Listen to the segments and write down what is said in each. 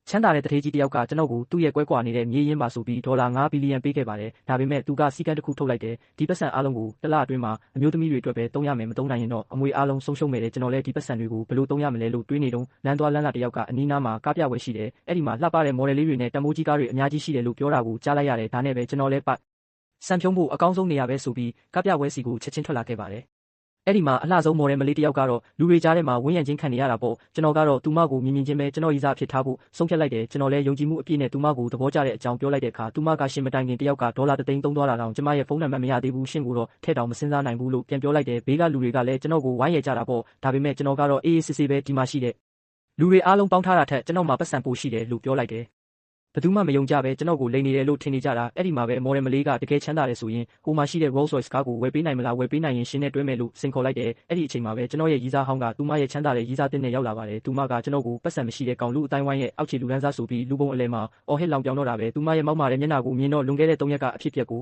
ချမ်းသာတဲ့တထေးကြီးတယောက်ကကျွန်တော်ကိုသူ့ရဲ့ကွဲကွာနေတဲ့မြေရင်းပါဆိုပြီးဒေါ်လာ9ဘီလီယံပေးခဲ့ပါတယ်ဒါပေမဲ့သူကစီကံတစ်ခုထုတ်လိုက်တယ်ဒီပတ်စံအားလုံးကိုတစ်လအတွင်းမှာအမျိုးသမီးတွေအတွက်ပဲသုံးရမယ်မသုံးနိုင်ရင်တော့အမွေအားလုံးဆုံးရှုံးမယ်တဲ့ကျွန်တော်လည်းဒီပတ်စံတွေကိုဘယ်လိုသုံးရမလဲလို့တွေးနေတုန်းလမ်းသွားလမ်းလာတယောက်ကအနီးနားမှာကားပြပွဲရှိတယ်အဲ့ဒီမှာလှပတဲ့မော်ဒယ်လေးတွေနဲ့တမိုးကြီးကားတွေအများကြီးရှိတယ်လို့ပြောတာကိုကြားလိုက်ရတယ်ဒါနဲ့ပဲကျွန်တော်လည်းစံဖြုံးဖို့အကောင်းဆုံးနေရာပဲဆိုပြီးကားပြပွဲစီကိုချက်ချင်းထွက်လာခဲ့ပါတယ်အဲ့ဒီမှာအလှဆုံးမော်ဒယ်မလေးတယောက်ကတော့လူတွေကြားထဲမှာဝန်းရံချင်းခံနေရတာပေါ့ကျွန်တော်ကတော့သူမကိုမြင်ချင်းပဲကျွန်တော်ရည်စားဖြစ်ထားဖို့ဆုံးဖြတ်လိုက်တယ်ကျွန်တော်လည်းယုံကြည်မှုအပြည့်နဲ့သူမကိုသဘောကျတဲ့အကြောင်းပြောလိုက်တဲ့အခါသူမကရှင်မတိုင်ခင်တယောက်ကဒေါ်လာ3သိန်းသုံးသွားတာတောင်ကျွန်မရဲ့ဖုန်းနံပါတ်မရသေးဘူးရှင့်ကိုတော့ထဲ့တောင်မစင်စားနိုင်ဘူးလို့ပြန်ပြောလိုက်တယ်ဘေးကလူတွေကလည်းကျွန်တော်ကိုဝိုင်းရကြတာပေါ့ဒါပေမဲ့ကျွန်တော်ကတော့အေးအေးဆေးဆေးပဲဒီမှာရှိတဲ့လူတွေအားလုံးပေါင်းထားတာထက်ကျွန်တော်မှာပတ်စံပိုရှိတယ်လို့ပြောလိုက်တယ်ဘယ်သူမှမယုံကြပဲကျွန်တော်ကိုလိန်နေတယ်လို့ထင်နေကြတာအဲ့ဒီမှာပဲမော်ဒယ်မလေးကတကယ်ချမ်းသာတယ်ဆိုရင်ဟိုမှာရှိတဲ့ Rolls Royce ကားကိုဝယ်ပေးနိုင်မလားဝယ်ပေးနိုင်ရင်ရှင်နဲ့တွဲမယ်လို့စင်ခေါ်လိုက်တယ်အဲ့ဒီအချိန်မှာပဲကျွန်တော်ရဲ့ရီးစားဟောင်းကသူမရဲ့ချမ်းသာတဲ့ရီးစားတင်နဲ့ရောက်လာပါတယ်သူမကကျွန်တော်ကိုပတ်စံမရှိတဲ့ကောင်လူအတိုင်းဝိုင်းရဲ့အောက်ခြေလူလန်းစားဆိုပြီးလူပုံအလဲမှာအော်ဟစ်လောင်ပြောင်းတော့တာပဲသူမရဲ့မောက်မာတဲ့မျက်နှာကိုမြင်တော့လွန်ခဲ့တဲ့3ရက်ကအဖြစ်ပြက်ကို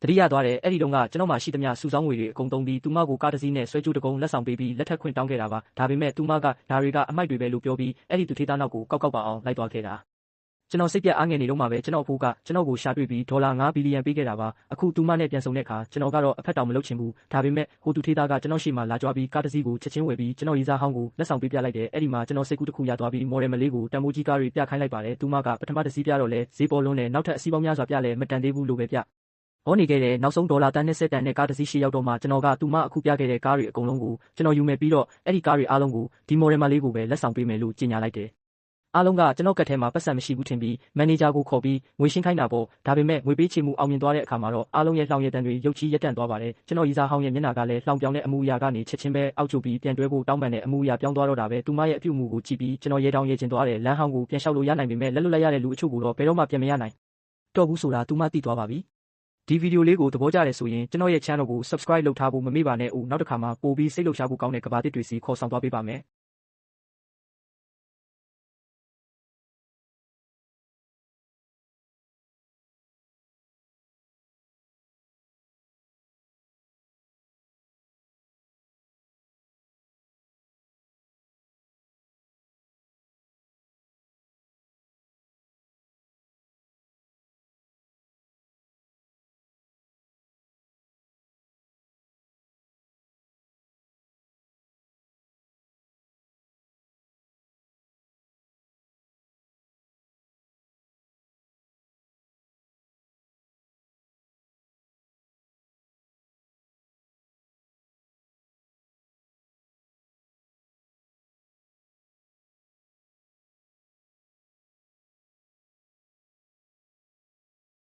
တတိယသွားတယ်အဲ့ဒီတုန်းကကျွန်တော်မှရှိသမျှစုဆောင်းငွေတွေအကုန်သုံးပြီးသူမကိုကားတစ်စီးနဲ့ဆွဲကြိုးတကုံလက်ဆောင်ပေးပြီးလက်ထက်ခွင့်တောင်းခဲ့တာပါဒါပေမဲ့သူမကဒါတွေကအမိုက်တွေပဲလို့ပြောပြီးအဲ့ဒီသူထေးသားနောက်ကိုကောက်ပါအောင်လိုက်သွားခဲ့တာကျွန်တော်စိတ်ပြအားငယ်နေတော့မှပဲကျွန်တော်အဖိုးကကျွန်တော်ကိုရှာတွေ့ပြီးဒေါ်လာ9ဘီလီယံပေးခဲ့တာပါအခုသူမနဲ့ပြန်ဆုံတဲ့အခါကျွန်တော်ကတော့အဖက်တောင်မလုပ်ချင်ဘူးဒါပေမဲ့ဟိုသူထေးသားကကျွန်တော်ရှေ့မှာလာကြွားပြီးကားတစ်စီးကိုချက်ချင်းဝယ်ပြီးကျွန်တော်ရီးစားဟောင်းကိုလက်ဆောင်ပေးပြလိုက်တယ်အဲ့ဒီမှာကျွန်တော်စိတ်ကူးတစ်ခုရသွားပြီးမော်ဒယ်မလေးကိုတန်မိုးကြီးကားတွေပြခိုင်းလိုက်ပါတယ်သူမကပထမတစ်စီးပြတော့လဲဈေးပေါ်လွန်းတယ်နောက်ထပ်အစီးပေါင်းများစွာပြလဲမတန်သေးဘူးလို့ပဲပြဟောနေခဲ့တယ်နောက်ဆုံးဒေါ်လာတန်း20တန်နဲ့ကားတစ်စီးရှေ့ရောက်တော့မှကျွန်တော်ကသူမအခုပြခဲ့တဲ့ကားတွေအကုန်လုံးကိုကျွန်တော်ယူမယ်ပြီးတော့အဲ့ဒီကားတွေအားလုံးကိုဒီမော်ဒယ်မလေးကိုပဲလက်ဆောင်ပေးမယ်လို့ကြေညာလိုက်တယ်အားလုံးကကျွန်တော်ကတ်ထဲမှာပတ်စံမရှိဘူးထင်ပြီးမန်နေဂျာကိုခေါ်ပြီးငွေရှင်းခိုင်းတာပေါ့ဒါပေမဲ့ငွေပေးချေမှုအောင်မြင်သွားတဲ့အခါမှာတော့အားလုံးရဲ့လှောင်ရည်တန်တွေရုပ်ချီးရက်တန့်သွားပါတယ်ကျွန်တော်ရီးစားဟောင်းရဲ့မျက်နှာကလည်းလှောင်ပြောင်းတဲ့အမူအရာကနေချက်ချင်းပဲအောက်ကျပြီးပြန်တွဲဖို့တောင်းပန်တဲ့အမူအရာပြောင်းသွားတော့တာပဲသူမရဲ့အပြုအမူကိုကြည့်ပြီးကျွန်တော်ရဲတောင်းရဲချင်သွားတယ်လမ်းဟောင်းကိုပြန်လျှောက်လို့ရနိုင်ပေမဲ့လက်လွတ်လိုက်ရတဲ့လူအချို့ကိုတော့ဘယ်တော့မှပြန်မရနိုင်တော့ဘူးဆိုတာသူမသိသွားပါပြီဒီဗီဒီယိုလေးကိုသဘောကျတယ်ဆိုရင်ကျွန်တော်ရဲ့ channel ကို subscribe လုပ်ထားဖို့မမေ့ပါနဲ့ဦးနောက်တစ်ခါမှာပိုပြီးစိတ်လှုပ်ရှားဖို့ကောင်းတဲ့ကဘာတစ်တွေစီခေါ်ဆောင်သွားပေးပါမယ်